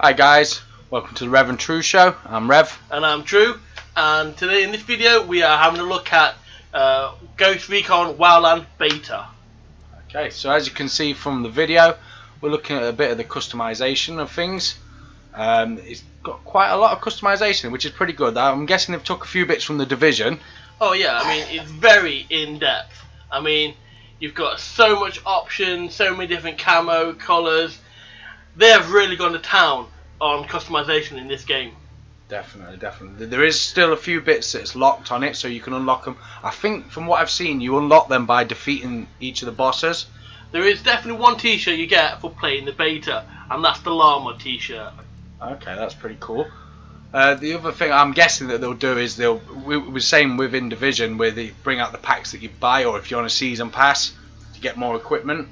Hi guys, welcome to the Rev and True show. I'm Rev. And I'm True. And today in this video we are having a look at Ghost Recon Wildlands Beta. Okay, so as you can see from the video, we're looking at a bit of the customization of things. It's got quite a lot of customization, which is pretty good. I'm guessing they've took a few bits from the Division. Oh yeah, I mean it's very in-depth. I mean you've got so much options, so many different camo, colours. They have really gone to town on customization in this game. Definitely. There is still a few bits that's locked on it, so you can unlock them. I think from what I've seen, you unlock them by defeating each of the bosses. There is definitely one t-shirt you get for playing the beta, and that's the llama t-shirt. Okay, that's pretty cool. The other thing I'm guessing that they'll do is we were saying within Division where they bring out the packs that you buy, or if you're on a season pass to get more equipment.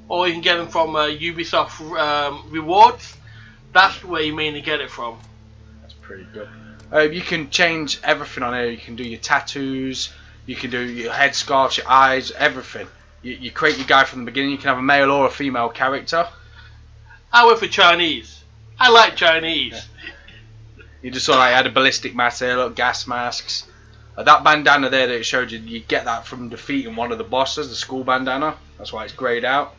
Or you can get them from Ubisoft rewards. That's where you mainly get it from. That's pretty good. You can change everything on here. You can do your tattoos, you can do your headscarves, your eyes, everything. You create your guy from the beginning. You can have a male or a female character. I went for Chinese. I like Chinese. Yeah. You just saw I had a ballistic mask there, look, gas masks. That bandana there that it showed you, you get that from defeating one of the bosses, the school bandana. That's why it's greyed out.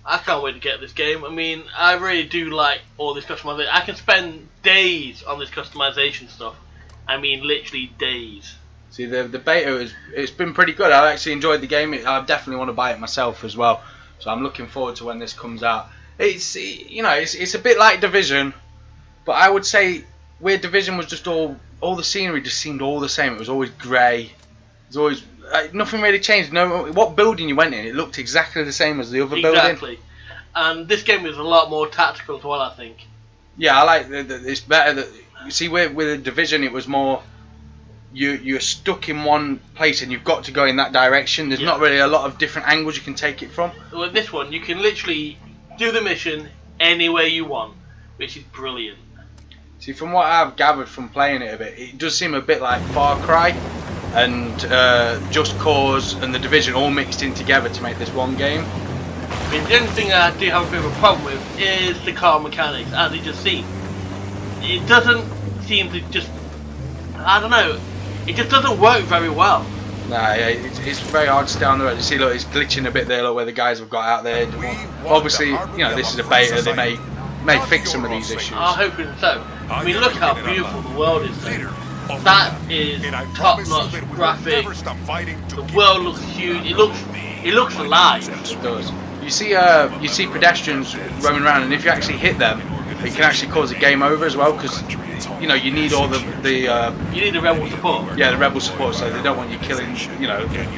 I can't wait to get this game. I mean, I really do like all this customization. I can spend days on this customization stuff. I mean, literally days. See, the beta it's been pretty good. I actually enjoyed the game. I definitely want to buy it myself as well. So I'm looking forward to when this comes out. It's it's a bit like Division, but I would say where Division was just all the scenery just seemed all the same. It was always grey. It was always nothing really changed. No, what building you went in, it looked exactly the same as the other building. Exactly. And this game is a lot more tactical as well, I think. Yeah, I like it's better that you see with the Division it was more you're stuck in one place and you've got to go in that direction. There's not really a lot of different angles you can take it from. With this one, you can literally do the mission anywhere you want, which is brilliant. See, from what I've gathered from playing it a bit, it does seem a bit like Far Cry and Just Cause and the Division all mixed in together to make this one game. I mean, the only thing I do have a bit of a problem with is the car mechanics, as you just seen. It doesn't seem to just, I don't know, it just doesn't work very well. Nah, yeah, it's very hard to stay on the road. You see, look, it's glitching a bit there, look, where the guys have got out there. Obviously, you know, this is a beta, they may fix some of these issues. I'm hoping so. I mean, look how beautiful the world is though. That is top-notch graphics. The world looks huge. It looks alive. It does. You see pedestrians roaming around, and if you actually hit them, it can actually cause a game over as well, because you know you need all the you need the rebel support. Yeah, the rebel support, so they don't want you killing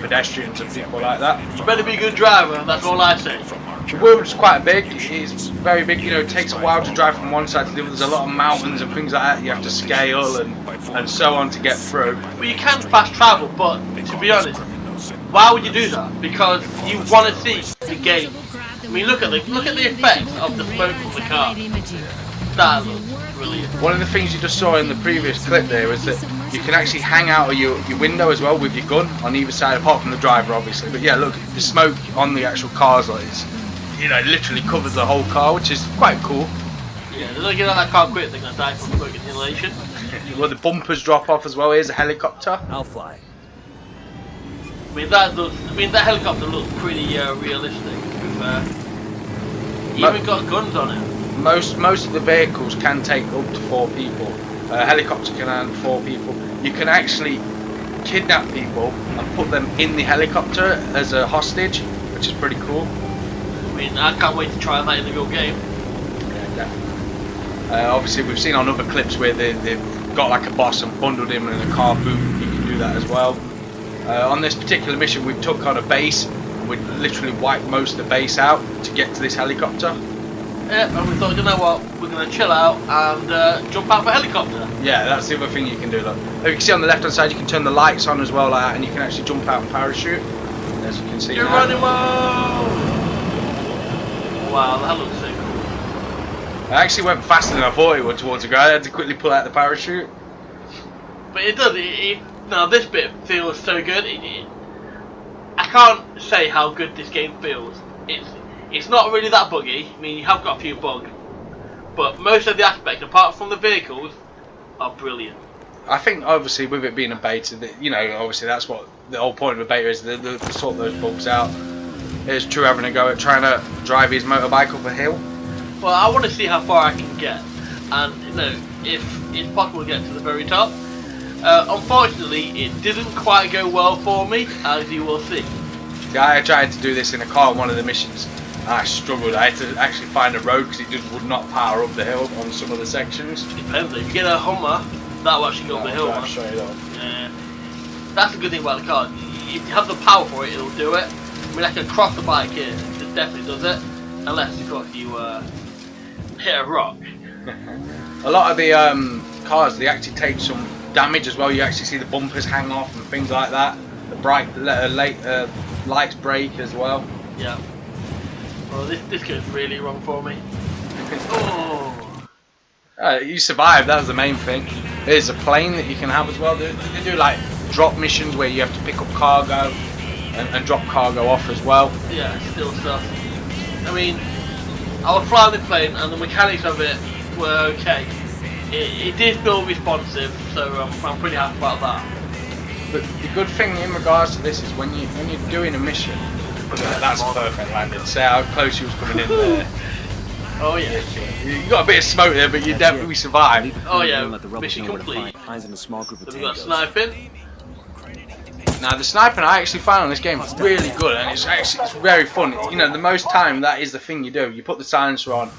pedestrians and people like that. You better be a good driver. That's all I say. The world's quite big. It's very big. You know, it takes a while to drive from one side to the other. There's a lot of mountains and things like that. You have to scale and so on to get through. Well, you can fast travel, but to be honest, why would you do that? Because you want to see the game. I mean, look at the effects of the smoke from the car. That looks brilliant. One of the things you just saw in the previous clip there was that you can actually hang out of your window as well with your gun on either side, apart from the driver, obviously. But yeah, look, the smoke on the actual cars, like it literally covers the whole car, which is quite cool. Yeah, they're not getting out that car quick. They're gonna die from smoke inhalation. Well, the bumpers drop off as well. Here's a helicopter. I'll fly. I mean that helicopter looks pretty realistic. Even got guns on it. Most of the vehicles can take up to 4 people. A helicopter can handle 4 people. You can actually kidnap people and put them in the helicopter as a hostage, which is pretty cool. I mean, I can't wait to try that in the real game. Yeah, definitely. Obviously, we've seen on other clips where they've got like a boss and bundled him in a car boot. You can do that as well. On this particular mission, we took on a base. We literally wiped most of the base out to get to this helicopter. Yeah, and we thought, you know what, we're going to chill out and jump out of a helicopter. Yeah, that's the other thing you can do. Look, if you can see on the left hand side, you can turn the lights on as well, like that, and you can actually jump out and parachute. As you can see. You're running, whoa! Wow, that looks so cool. I actually went faster than I thought it would towards the ground. I had to quickly pull out the parachute. But it does. Now this bit feels so good. I can't say how good this game feels. It's not really that buggy. I mean, you have got a few bugs, But most of the aspects, apart from the vehicles, are brilliant. I think obviously with it being a beta, that, you know, obviously that's what the whole point of a beta is, to sort those bugs out. Here's True having a go at trying to drive his motorbike up a hill. Well, I want to see how far I can get, and you know, if it's possible to get to the very top. Unfortunately, it didn't quite go well for me, as you will see. Yeah, I tried to do this in a car on one of the missions. I struggled. I had to actually find a road because it just would not power up the hill on some of the sections. Depends. If you get a Hummer, that'll actually go up the hill. Drive straight up. Yeah. That's a good thing about the car. If you have the power for it, it'll do it. I mean, I can cross the bike here. It definitely does it. Unless, of course, you hit a rock. A lot of the cars, they actually take some damage as well. You actually see the bumpers hang off and things like that. The bright lights break as well. Yeah. Well, this goes really wrong for me. Oh. You survived, that was the main thing. There's a plane that you can have as well. They do like drop missions where you have to pick up cargo and drop cargo off as well. Yeah, still stuff. I mean, I was flying the plane and the mechanics of it were okay. It did feel responsive, so I'm pretty happy about that. But the good thing in regards to this is when you're doing a mission, that's perfect landing. See how close you was coming in there. Oh yeah. You got a bit of smoke there, but you definitely survived. Oh yeah, mission complete. So we got sniping. Now the sniping I actually found on this game is really good, and it's very fun. You know, the most time that is the thing you do. You put the silencer on,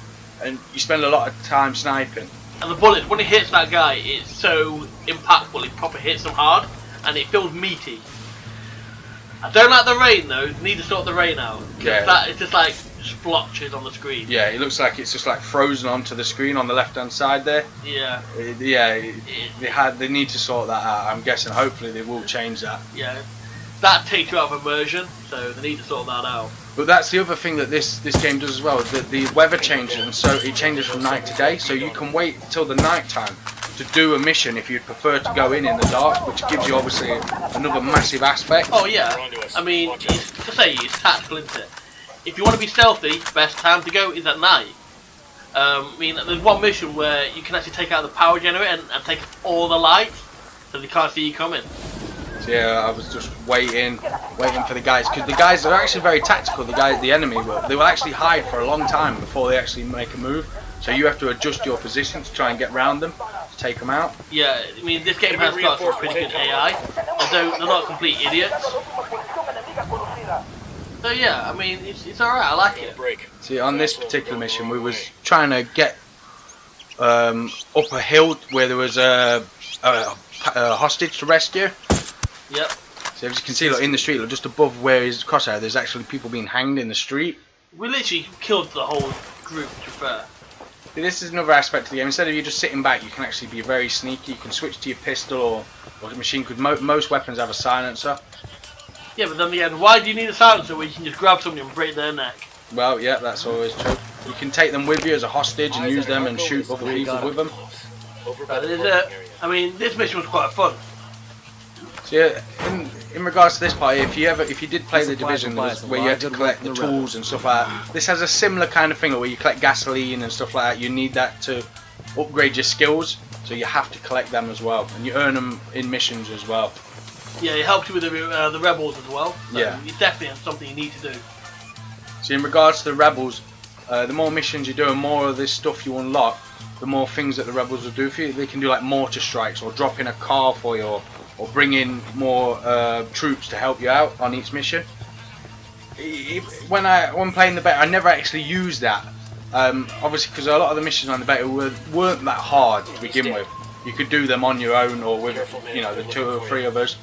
and you spend a lot of time sniping. And the bullet, when it hits that guy, it's so impactful. It proper hits him hard, and it feels meaty. I don't like the rain though. Need to sort the rain out. Yeah. It's just like splotches on the screen. Yeah, it looks like it's just like frozen onto the screen on the left-hand side there. Yeah. They need to sort that out. I'm guessing. Hopefully they will change that. Yeah. That takes you out of immersion, so they need to sort that out. But that's the other thing that this game does as well. The weather changes, and so it changes from night to day. So you can wait till the night time to do a mission if you prefer to go in the dark, which gives you obviously another massive aspect. Oh yeah. I mean, it's tactical, isn't it? If you want to be stealthy, best time to go is at night. I mean, there's one mission where you can actually take out the power generator and take all the lights, so they can't see you coming. So yeah, I was just waiting for the guys, because the guys are actually very tactical. The enemy they will actually hide for a long time before they actually make a move. So you have to adjust your position to try and get round them, to take them out. Yeah, I mean, this game has got some pretty good AI, although they're not complete idiots. So yeah, I mean, it's alright, I like it. See, on this particular mission, we was trying to get up a hill where there was a hostage to rescue. Yep. So as you can see, look, in the street, look, just above where his crosshair, there's actually people being hanged in the street. We literally killed the whole group, to be fair. See, this is another aspect of the game. Instead of you just sitting back, you can actually be very sneaky. You can switch to your pistol or a machine. Most weapons have a silencer. Yeah, but then again, why do you need a silencer where you can just grab somebody and break their neck? Well, yeah, that's always true. You can take them with you as a hostage and use them and shoot other people with them. That is it. I mean, this mission was quite fun. So yeah, in regards to this part, if you did play the Division, where you had to collect the tools and stuff like that, this has a similar kind of thing where you collect gasoline and stuff like that. You need that to upgrade your skills, so you have to collect them as well, and you earn them in missions as well. Yeah, it helps you with the rebels as well. So yeah, it's definitely something you need to do. So in regards to the rebels, the more missions you do and more of this stuff you unlock, the more things that the rebels will do for you. They can do like mortar strikes, or drop in a car for you, or bring in more troops to help you out on each mission. When playing the beta, I never actually used that. Obviously, because a lot of the missions on the beta weren't that hard to begin with. You could do them on your own or with the 2 or 3 of us.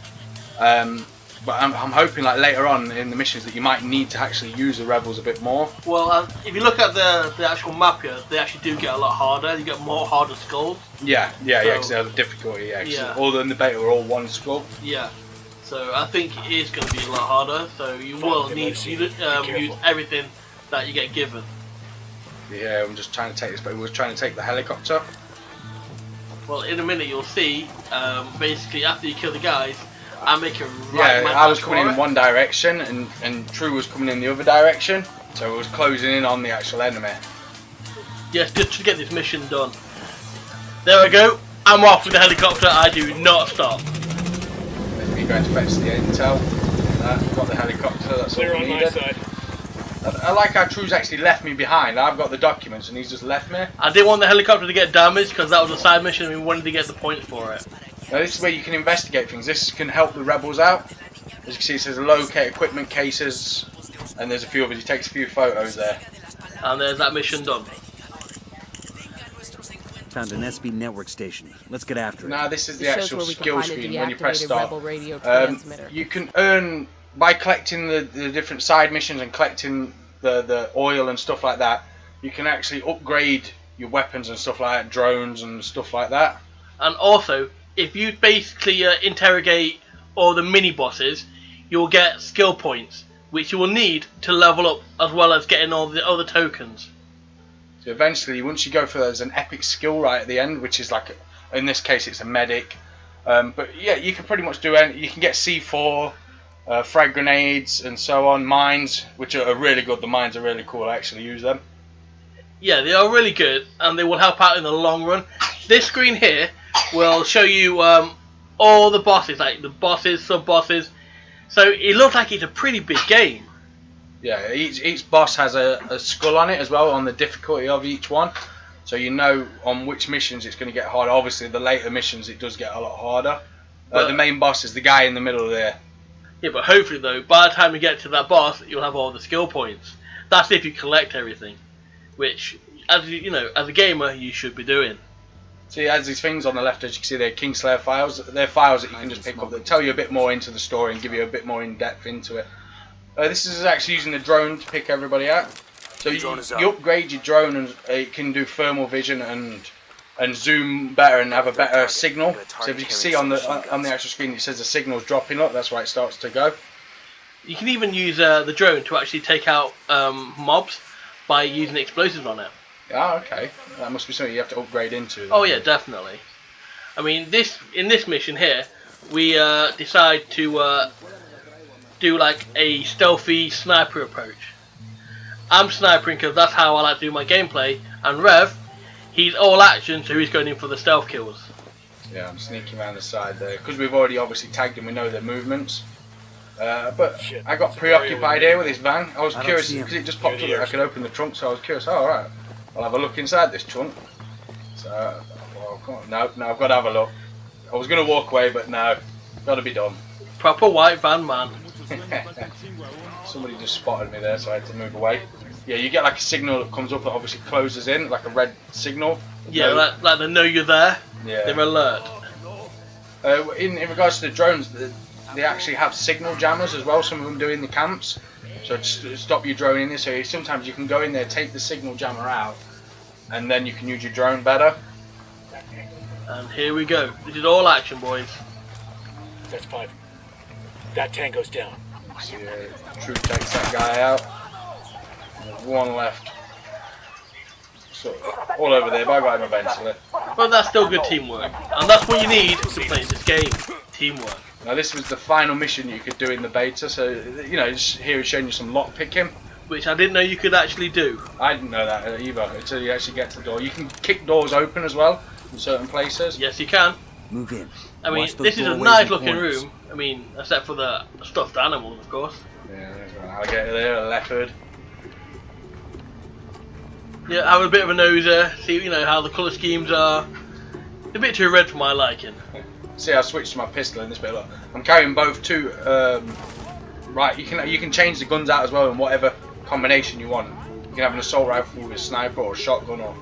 But I'm hoping like later on in the missions that you might need to actually use the rebels a bit more. Well, if you look at the actual map here, they actually do get a lot harder. You get more harder skulls. Yeah, because they have a difficulty. Yeah. All in the beta are all one skull. Yeah. So I think it is going to be a lot harder. So you will need to use everything that you get given. Yeah, I'm just trying to take this, but we're trying to take the helicopter. Well, in a minute you'll see. Basically, after you kill the guys, I make a I was coming in one direction, and True was coming in the other direction, so it was closing in on the actual enemy. Yes, just to get this mission done. There we go. I'm off with the helicopter. I do not stop. Let me go to fetch the intel. We've got the helicopter. That's all we needed. I like how True's actually left me behind. I've got the documents and he's just left me. I didn't want the helicopter to get damaged because that was a side mission and we wanted to get the points for it. Now this is where you can investigate things. This can help the rebels out. As you can see, it says locate equipment cases, and there's a few of us. He takes a few photos there. And there's that mission done. Found an SB network station. Let's get after it. Now this is the actual skill screen when you press start. You can earn by collecting the different side missions and collecting the oil and stuff like that. You can actually upgrade your weapons and stuff like that, drones and stuff like that. And also, if you basically interrogate all the mini bosses, you'll get skill points, which you will need to level up, as well as getting all the other tokens. So eventually, once you go for there's an epic skill right at the end, which is like, in this case, it's a medic. But yeah, you can pretty much do any. You can get C4, frag grenades, and so on. Mines, which are really good. The mines are really cool. I actually use them. Yeah, they are really good, and they will help out in the long run. This screen here will show you all the bosses, like the bosses, sub-bosses. So it looks like it's a pretty big game. Yeah, each boss has a skull on it as well, on the difficulty of each one. So you know on which missions it's going to get harder. Obviously, the later missions it does get a lot harder. The main boss is the guy in the middle there. Yeah, but hopefully though, by the time you get to that boss, you'll have all the skill points. That's if you collect everything, which, as you know, as a gamer, you should be doing. See, as these things on the left, as you can see, they're Kingslayer files. They're files that you can just pick up that tell you a bit more into the story and give you a bit more in depth into it. This is actually using the drone to pick everybody out. So you upgrade your drone and it can do thermal vision and zoom better and have a better signal. So if you can see on the actual screen, it says the signal's dropping up. That's why it starts to go. You can even use the drone to actually take out mobs by using explosives on it. Ah, okay. That must be something you have to upgrade into. Oh yeah, definitely. I mean, in this mission here, we decide to do like a stealthy sniper approach. I'm snipering because that's how I like to do my gameplay, and Rev, he's all action, so he's going in for the stealth kills. Yeah, I'm sneaking around the side there because we've already obviously tagged him. We know their movements. But I got preoccupied here with this van. I was curious because it just popped up that I could open the trunk, so I was curious. Oh, alright, I'll have a look inside this trunk. So, well, come on. No, I've got to have a look. I was going to walk away, but no, got to be done. Proper white van man. Somebody just spotted me there, so I had to move away. Yeah, you get like a signal that comes up that obviously closes in, like a red signal. Yeah, like they know you're there. Yeah. They're alert. In regards to the drones, they actually have signal jammers as well. Some of them do in the camps, so to stop your drone in there. So sometimes you can go in there, take the signal jammer out, and then you can use your drone better. And here we go. This is all action, boys. That's 5. That tango's down. See, True takes that guy out. There's one left. So, all over there, bye bye eventually. But that's still good teamwork. And that's what you need to play this game. Teamwork. Now this was the final mission you could do in the beta, so you know, here it's showing you some lock picking. Which I didn't know you could actually do. I didn't know that either until you actually get to the door. You can kick doors open as well in certain places. Yes, you can. Move in. I mean, this is a nice looking room. I mean, except for the stuffed animals, of course. Yeah, there's an alligator there, a leopard. Yeah, have a bit of a nose there. See, you know how the colour schemes are. A bit too red for my liking. See, I switched to my pistol in this bit. Look, I'm carrying both too. Right, you can change the guns out as well in whatever combination you want. You can have an assault rifle with a sniper or a shotgun or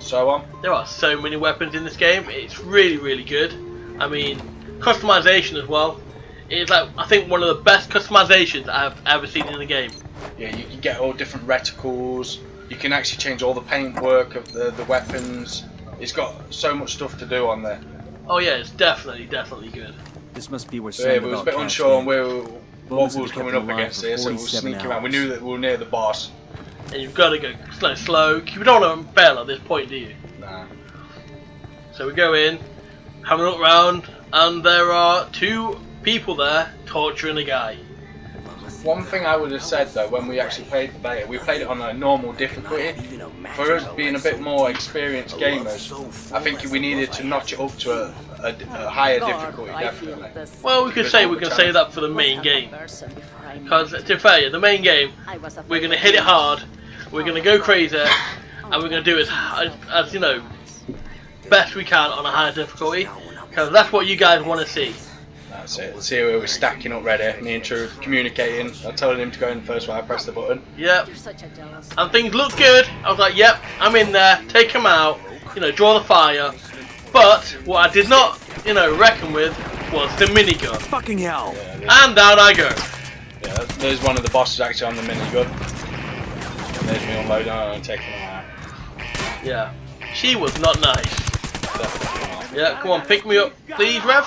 so on. There are so many weapons in this game. It's really, really good. I mean, customization as well. It's like, I think, one of the best customizations I've ever seen in the game. Yeah, you can get all different reticles. You can actually change all the paintwork of the weapons. It's got so much stuff to do on there. Oh yeah, it's definitely good. This must be where. So, yeah, we was a bit unsure on what we was coming up against here, so we were sneaking around. We knew that we were near the boss. And you've got to go slow. You don't want to fail at this point, do you? Nah. So we go in, have a look round, and there are 2 people there torturing a guy. One thing I would have said though, when we actually played the beta, we played it on a normal difficulty. For us being a bit more experienced gamers, I think we needed to notch it up to a higher difficulty, definitely. Well, we can say that for the main game. Because to be fair, the main game, we're gonna hit it hard, we're gonna go crazy, and we're gonna do it as you know, best we can on a higher difficulty. Because that's what you guys want to see. That's it. See where we're stacking up ready. Me and True communicating. I told him to go in first while I pressed the button. Yep. And things look good. I was like, yep, I'm in there. Take him out. You know, draw the fire. But what I did not, you know, reckon with was the minigun. Fucking hell! Yeah, and down I go. Yeah, there's one of the bosses actually on the minigun. And there's me unloading and taking him out. Yeah. She was not nice. Definitely not. Yeah, come on, pick me up, please, Rev.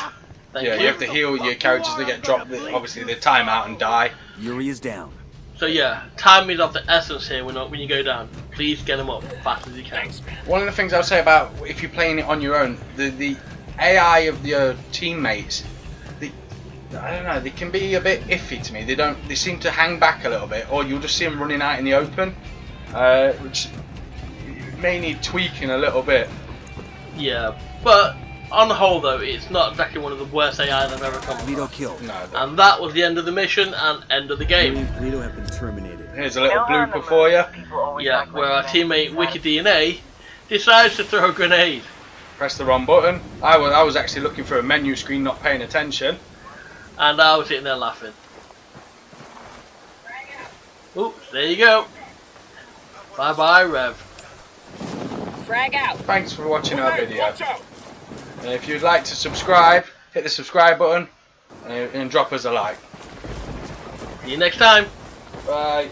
Thank you have to heal your characters to get dropped. Obviously, they time out and die. Yuri is down. So yeah, time is of the essence here when you go down. Please get him up as fast as you can. One of the things I'll say about if you're playing it on your own, the AI of your teammates, I don't know, they can be a bit iffy to me. They seem to hang back a little bit, or you'll just see them running out in the open, which may need tweaking a little bit. Yeah, but on the whole though, it's not exactly one of the worst AIs I've ever come Leto across. killed. No, And that was the end of the mission and end of the game. Leto have been terminated. Here's a little blooper for you. Yeah, where our teammate Wicked DNA decides to throw a grenade. Press the wrong button. I was actually looking for a menu screen, not paying attention. And I was sitting there laughing. Oops, there you go. Bye bye, Rev. Frag out. Thanks for watching our video. And if you'd like to subscribe, hit the subscribe button and drop us a like. See you next time. Bye.